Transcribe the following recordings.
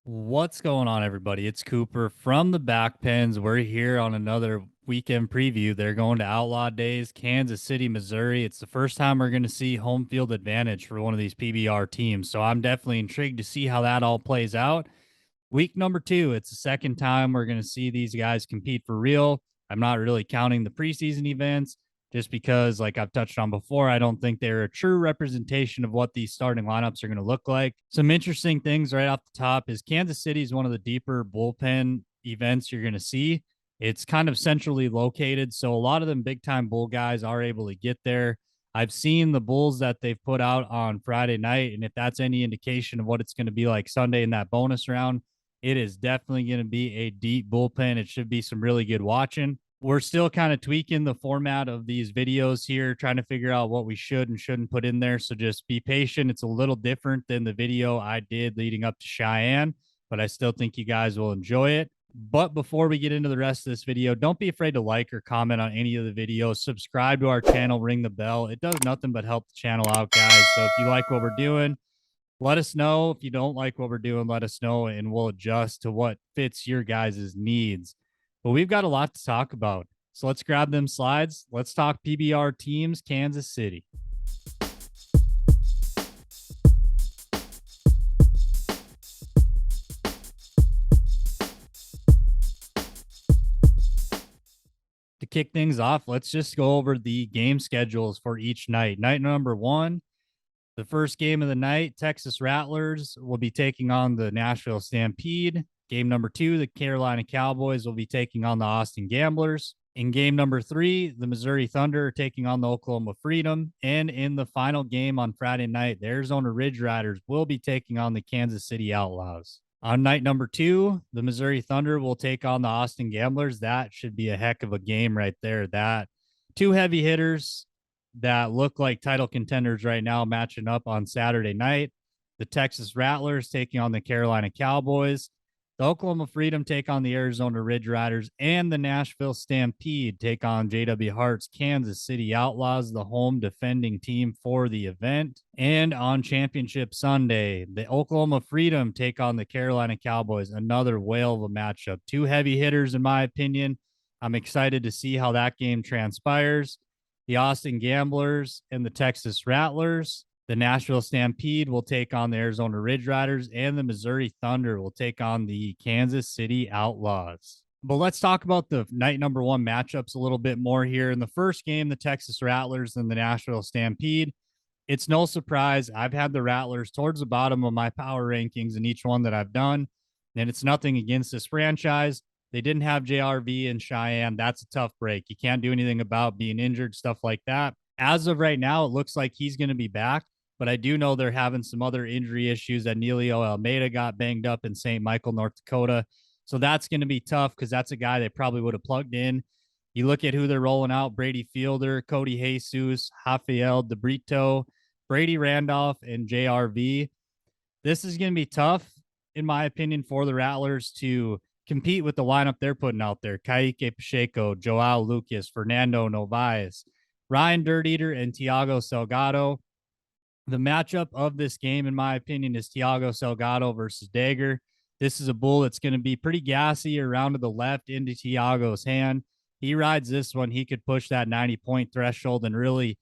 What's going on, everybody? It's Cooper from the Back Pens. We're here on another weekend preview. They're going to Outlaw Days, Kansas City, Missouri. It's the first time we're going to see home field advantage for one of these PBR teams. So I'm definitely intrigued to see how that all plays out. Week number two, it's the second time we're going to see these guys compete for real. I'm not really counting the preseason events just because, like I've touched on before, I don't think they're a true representation of what these starting lineups are going to look like. Some interesting things right off the top is Kansas City is one of the deeper bullpen events you're going to see. It's kind of centrally located, so a lot of them big time bull guys are able to get there. I've seen the bulls that they've put out on Friday night, and if that's any indication of what it's going to be like Sunday in that bonus round, it is definitely going to be a deep bullpen. It should be some really good watching. We're still kind of tweaking the format of these videos here, trying to figure out what we should and shouldn't put in there. So just be patient. It's a little different than the video I did leading up to Cheyenne, but I still think you guys will enjoy it. But before we get into the rest of this video, don't be afraid to like or comment on any of the videos. Subscribe to our channel, ring the bell. It does nothing but help the channel out, guys. So if you like what we're doing, let us know. If you don't like what we're doing, let us know and we'll adjust to what fits your guys' needs. But we've got a lot to talk about. So let's grab them slides. Let's talk PBR teams, Kansas City. To kick things off, let's just go over the game schedules for each night. Night number one, the first game of the night, Texas Rattlers will be taking on the Nashville Stampede. Game number two, the Carolina Cowboys will be taking on the Austin Gamblers. In game number three, the Missouri Thunder are taking on the Oklahoma Freedom. And in the final game on Friday night, the Arizona Ridge Riders will be taking on the Kansas City Outlaws. On night number two, the Missouri Thunder will take on the Austin Gamblers. That should be a heck of a game right there. That two heavy hitters that look like title contenders right now matching up on Saturday night. The Texas Rattlers taking on the Carolina Cowboys. The Oklahoma Freedom take on the Arizona Ridge Riders, and the Nashville Stampede take on JW Hart's Kansas City Outlaws, the home defending team for the event. And on Championship Sunday, the Oklahoma Freedom take on the Carolina Cowboys, another whale of a matchup. Two heavy hitters, in my opinion. I'm excited to see how that game transpires. The Austin Gamblers and the Texas Rattlers. The Nashville Stampede will take on the Arizona Ridge Riders, and the Missouri Thunder will take on the Kansas City Outlaws. But let's talk about the night number one matchups a little bit more here. In the first game, the Texas Rattlers and the Nashville Stampede. It's no surprise. I've had the Rattlers towards the bottom of my power rankings in each one that I've done, and it's nothing against this franchise. They didn't have JRV and Cheyenne. That's a tough break. You can't do anything about being injured, stuff like that. As of right now, it looks like he's going to be back, but I do know they're having some other injury issues. That Neilio Almeida got banged up in St. Michael, North Dakota. So that's going to be tough because that's a guy they probably would have plugged in. You look at who they're rolling out: Brady Fielder, Cody Jesus, Rafael DeBrito, Brady Randolph, and JRV. This is going to be tough, in my opinion, for the Rattlers to compete with the lineup they're putting out there: Kaique Pacheco, Joao Lucas, Fernando Novaes, Ryan Dirt Eater, and Tiago Salgado. The matchup of this game, in my opinion, is Tiago Salgado versus Dagger. This is a bull that's going to be pretty gassy around to the left into Tiago's hand. He rides this one, he could push that 90-point threshold and really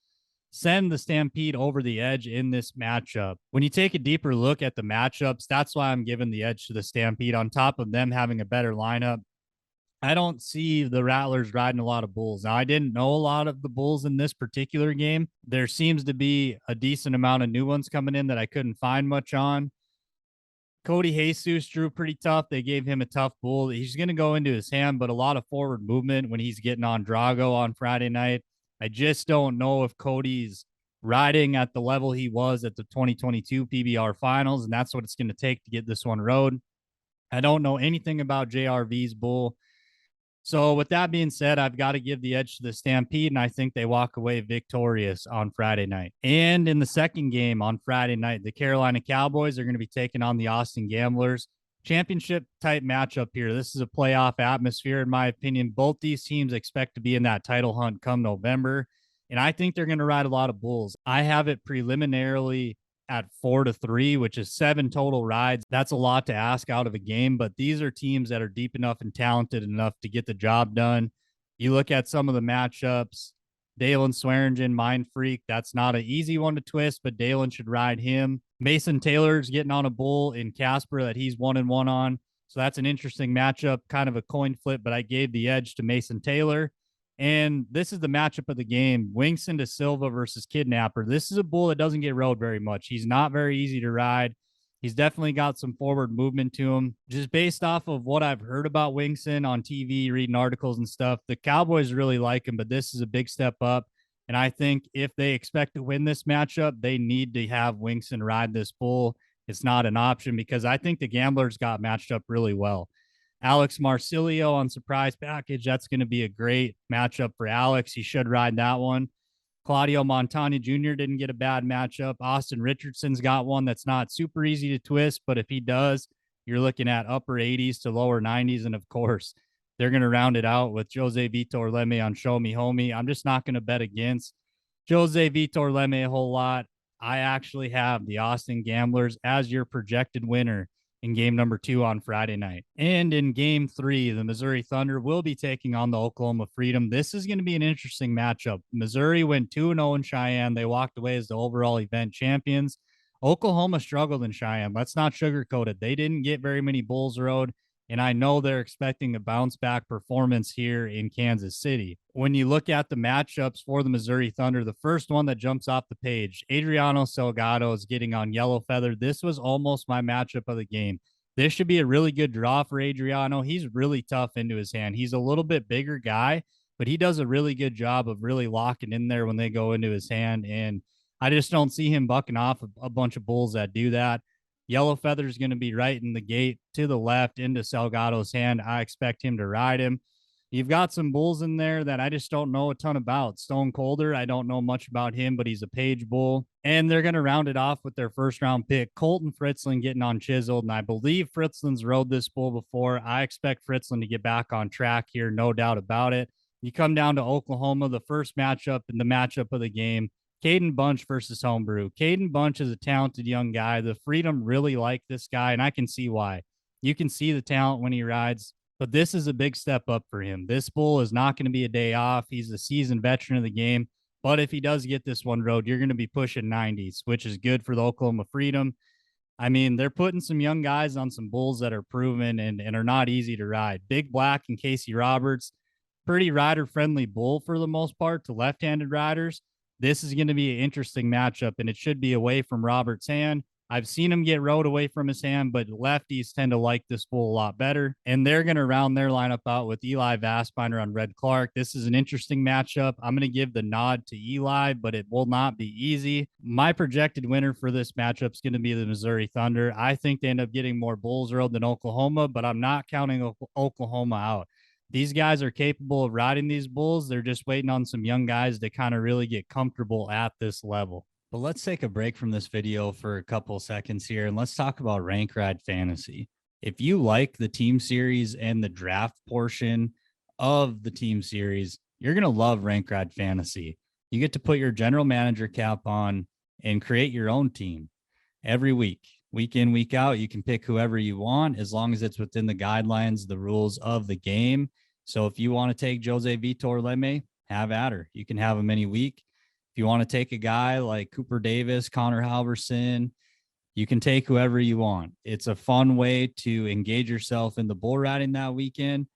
send the Stampede over the edge in this matchup. When you take a deeper look at the matchups, that's why I'm giving the edge to the Stampede. On top of them having a better lineup, I don't see the Rattlers riding a lot of bulls. Now, I didn't know a lot of the bulls in this particular game. There seems to be a decent amount of new ones coming in that I couldn't find much on. Cody Jesus drew pretty tough. They gave him a tough bull. He's going to go into his hand, but a lot of forward movement when he's getting on Drago on Friday night. I just don't know if Cody's riding at the level he was at the 2022 PBR finals, and that's what it's going to take to get this one rode. I don't know anything about JRV's bull. So, with that being said, I've got to give the edge to the Stampede, and I think they walk away victorious on Friday night. And in the second game on Friday night, the Carolina Cowboys are going to be taking on the Austin Gamblers. Championship type matchup here. This is a playoff atmosphere, in my opinion. Both these teams expect to be in that title hunt come November, and I think they're going to ride a lot of bulls. I have it preliminarily at 4-3, which is 7 total rides. That's a lot to ask out of a game, but these are teams that are deep enough and talented enough to get the job done. You look at some of the matchups. Dalen Swearingen, Mind Freak. That's not an easy one to twist, but Dalen should ride him. Mason Taylor's getting on a bull in Casper that he's 1-1 on. So that's an interesting matchup, kind of a coin flip, but I gave the edge to Mason Taylor. And this is the matchup of the game. Wingston de Silva versus Kidnapper. This is a bull that doesn't get rode very much. He's not very easy to ride. He's definitely got some forward movement to him. Just based off of what I've heard about Wingston on TV, reading articles and stuff, the Cowboys really like him, but this is a big step up. And I think if they expect to win this matchup, they need to have Wingston ride this bull. It's not an option because I think the Gamblers got matched up really well. Alex Marsilio on surprise package. That's going to be a great matchup for Alex. He should ride that one. Claudio Montana Jr. didn't get a bad matchup. Austin Richardson's got one that's not super easy to twist, but if he does, you're looking at upper 80s to lower 90s. And of course, they're going to round it out with Jose Vitor Leme on Show Me Homie. I'm just not going to bet against Jose Vitor Leme a whole lot. I actually have the Austin Gamblers as your projected winner in game number 2 on Friday night. And in game 3, the Missouri Thunder will be taking on the Oklahoma Freedom. This is going to be an interesting matchup. Missouri went 2-0 in Cheyenne. They walked away as the overall event champions. Oklahoma struggled in Cheyenne. Let's not sugarcoat it. They didn't get very many bulls rode, and I know they're expecting a bounce back performance here in Kansas City. When you look at the matchups for the Missouri Thunder, the first one that jumps off the page, Adriano Salgado is getting on Yellow Feather. This was almost my matchup of the game. This should be a really good draw for Adriano. He's really tough into his hand. He's a little bit bigger guy, but he does a really good job of really locking in there when they go into his hand. And I just don't see him bucking off a bunch of bulls that do that. Yellow Feather is going to be right in the gate to the left into Salgado's hand. I expect him to ride him. You've got some bulls in there that I just don't know a ton about. Stone Colder, I don't know much about him, but he's a page bull. And they're going to round it off with their first round pick, Colton Fritzland, getting on Chiseled. And I believe Fritzland's rode this bull before. I expect Fritzland to get back on track here, no doubt about it. You come down to Oklahoma, the first matchup and the matchup of the game. Caden Bunch versus Homebrew. Caden Bunch is a talented young guy. The Freedom really like this guy, and I can see why. You can see the talent when he rides, but this is a big step up for him. This bull is not going to be a day off. He's a seasoned veteran of the game, but if he does get this one rode, you're going to be pushing 90s, which is good for the Oklahoma Freedom. I mean, they're putting some young guys on some bulls that are proven and are not easy to ride. Big Black and Casey Roberts, pretty rider-friendly bull for the most part to left-handed riders. This is going to be an interesting matchup, and it should be away from Robert's hand. I've seen him get rode away from his hand, but lefties tend to like this bull a lot better. And they're going to round their lineup out with Eli Vaspiner on Red Clark. This is an interesting matchup. I'm going to give the nod to Eli, but it will not be easy. My projected winner for this matchup is going to be the Missouri Thunder. I think they end up getting more bulls rode than Oklahoma, but I'm not counting Oklahoma out. These guys are capable of riding these bulls. They're just waiting on some young guys to kind of really get comfortable at this level. But let's take a break from this video for a couple seconds here, and let's talk about Rank Ride Fantasy. If you like the team series and the draft portion of the team series, you're going to love Rank Ride Fantasy. You get to put your general manager cap on and create your own team every week. Week in, week out, you can pick whoever you want as long as it's within the guidelines, the rules of the game. So if you want to take Jose Vitor Leme, have at her. You can have him any week. If you want to take a guy like Cooper Davis, Connor Halverson, you can take whoever you want. It's a fun way to engage yourself in the bull riding that weekend.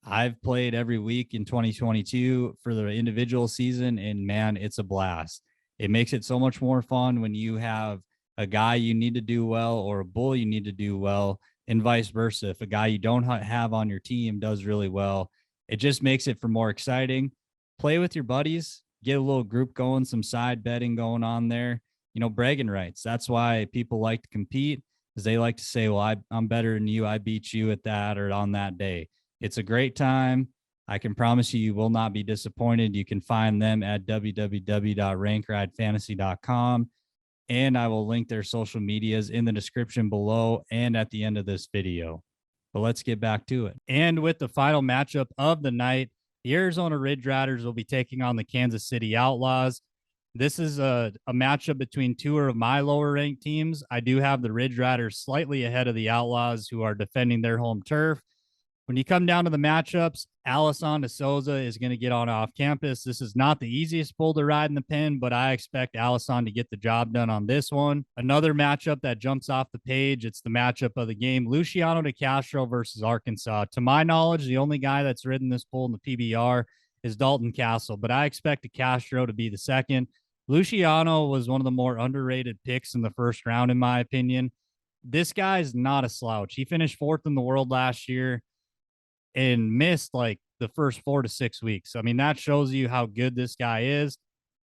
I've played every week in 2022 for the individual season, and man, it's a blast. It makes it so much more fun when you have a guy you need to do well or a bull you need to do well, and vice versa. If a guy you don't have on your team does really well, it just makes it for more exciting. Play with your buddies, get a little group going, some side betting going on there, bragging rights. That's why people like to compete, is they like to say, well, I'm better than you. I beat you at that or on that day. It's a great time. I can promise you will not be disappointed. You can find them at www.rankridefantasy.com. And I will link their social medias in the description below and at the end of this video. But let's get back to it. And with the final matchup of the night, the Arizona Ridge Riders will be taking on the Kansas City Outlaws. This is a matchup between two of my lower ranked teams. I do have the Ridge Riders slightly ahead of the Outlaws, who are defending their home turf. When you come down to the matchups, Alisson de Souza is going to get on off campus. This is not the easiest bull to ride in the pen, but I expect Alisson to get the job done on this one. Another matchup that jumps off the page, it's the matchup of the game, Luciano de Castro versus Arkansas. To my knowledge, the only guy that's ridden this bull in the PBR is Dalton Castle, but I expect de Castro to be the second. Luciano was one of the more underrated picks in the first round, in my opinion. This guy is not a slouch. He finished fourth in the world last year and missed like the first 4 to 6 weeks. I mean, that shows you how good this guy is.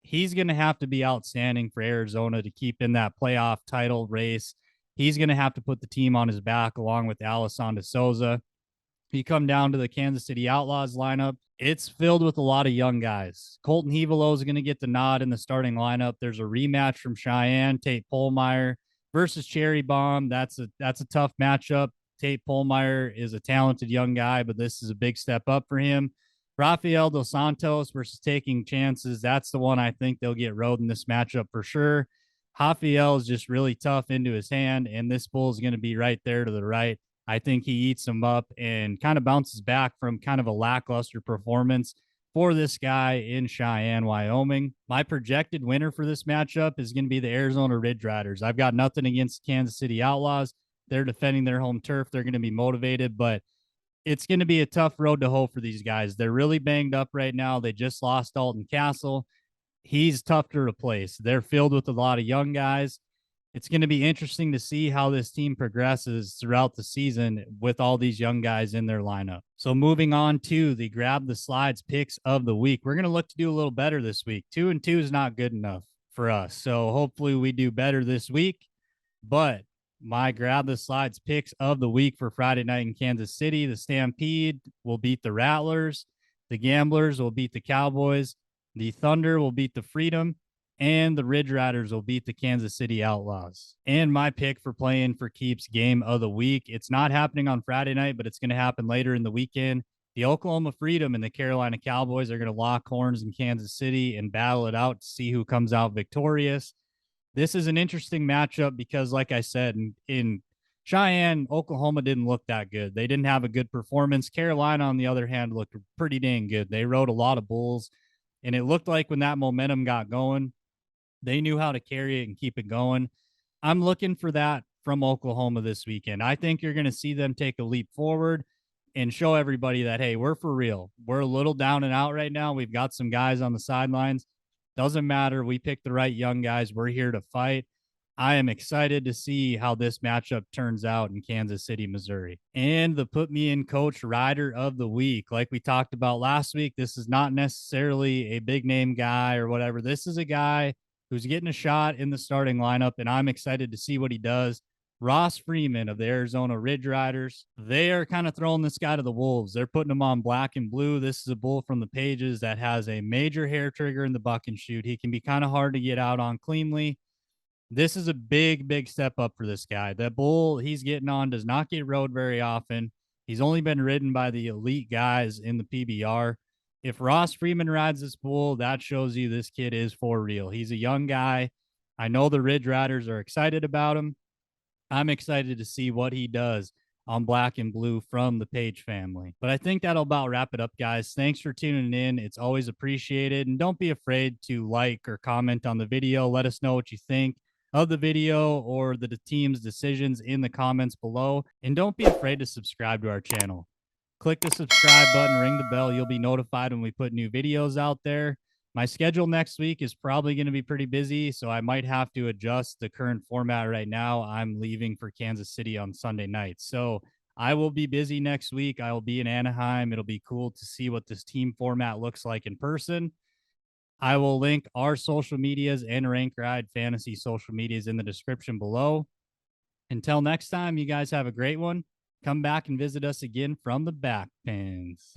He's going to have to be outstanding for Arizona to keep in that playoff title race. He's going to have to put the team on his back along with Alisson de Souza. You come down to the Kansas City Outlaws lineup, it's filled with a lot of young guys. Colton Hevelo is going to get the nod in the starting lineup. There's a rematch from Cheyenne, Tate Polmeyer versus Cherry Bomb. That's a tough matchup. Tate Polmeyer is a talented young guy, but this is a big step up for him. Rafael Dos Santos versus Taking Chances. That's the one I think they'll get rode in this matchup for sure. Rafael is just really tough into his hand, and this bull is going to be right there to the right. I think he eats him up and kind of bounces back from kind of a lackluster performance for this guy in Cheyenne, Wyoming. My projected winner for this matchup is going to be the Arizona Ridge Riders. I've got nothing against Kansas City Outlaws. They're defending their home turf. They're going to be motivated, but it's going to be a tough road to hoe for these guys. They're really banged up right now. They just lost Dalton Castle. He's tough to replace. They're filled with a lot of young guys. It's going to be interesting to see how this team progresses throughout the season with all these young guys in their lineup. So moving on to the grab the slides picks of the week. We're going to look to do a little better this week. 2-2 is not good enough for us. So hopefully we do better this week. But my grab the slides picks of the week for Friday night in Kansas City, the Stampede will beat the Rattlers. The Gamblers will beat the Cowboys. The Thunder will beat the Freedom, and the Ridge Riders will beat the Kansas City Outlaws. And my pick for playing for keeps game of the week. It's not happening on Friday night, but it's going to happen later in the weekend. The Oklahoma Freedom and the Carolina Cowboys are going to lock horns in Kansas City and battle it out to see who comes out victorious. This is an interesting matchup because, like I said, in Cheyenne, Oklahoma didn't look that good. They didn't have a good performance. Carolina, on the other hand, looked pretty dang good. They rode a lot of bulls, and it looked like when that momentum got going, they knew how to carry it and keep it going. I'm looking for that from Oklahoma this weekend. I think you're going to see them take a leap forward and show everybody that, hey, we're for real. We're a little down and out right now. We've got some guys on the sidelines. Doesn't matter. We picked the right young guys. We're here to fight. I am excited to see how this matchup turns out in Kansas City, Missouri. And the put me in coach rider of the week. Like we talked about last week, this is not necessarily a big name guy or whatever. This is a guy who's getting a shot in the starting lineup, and I'm excited to see what he does. Ross Freeman of the Arizona Ridge Riders. They are kind of throwing this guy to the wolves. They're putting him on black and blue. This is a bull from the pages that has a major hair trigger in the buck and shoot. He can be kind of hard to get out on cleanly. This is a big, big step up for this guy. That bull he's getting on does not get rode very often. He's only been ridden by the elite guys in the PBR. If Ross Freeman rides this bull, that shows you this kid is for real. He's a young guy. I know the Ridge Riders are excited about him. I'm excited to see what he does on black and blue from the Page family. But I think that'll about wrap it up, guys. Thanks for tuning in. It's always appreciated. And don't be afraid to like or comment on the video. Let us know what you think of the video or the team's decisions in the comments below. And don't be afraid to subscribe to our channel. Click the subscribe button, ring the bell. You'll be notified when we put new videos out there. My schedule next week is probably going to be pretty busy, so I might have to adjust the current format right now. I'm leaving for Kansas City on Sunday night. So I will be busy next week. I will be in Anaheim. It'll be cool to see what this team format looks like in person. I will link our social medias and Rank Ride Fantasy social medias in the description below. Until next time, you guys have a great one. Come back and visit us again from the back pins.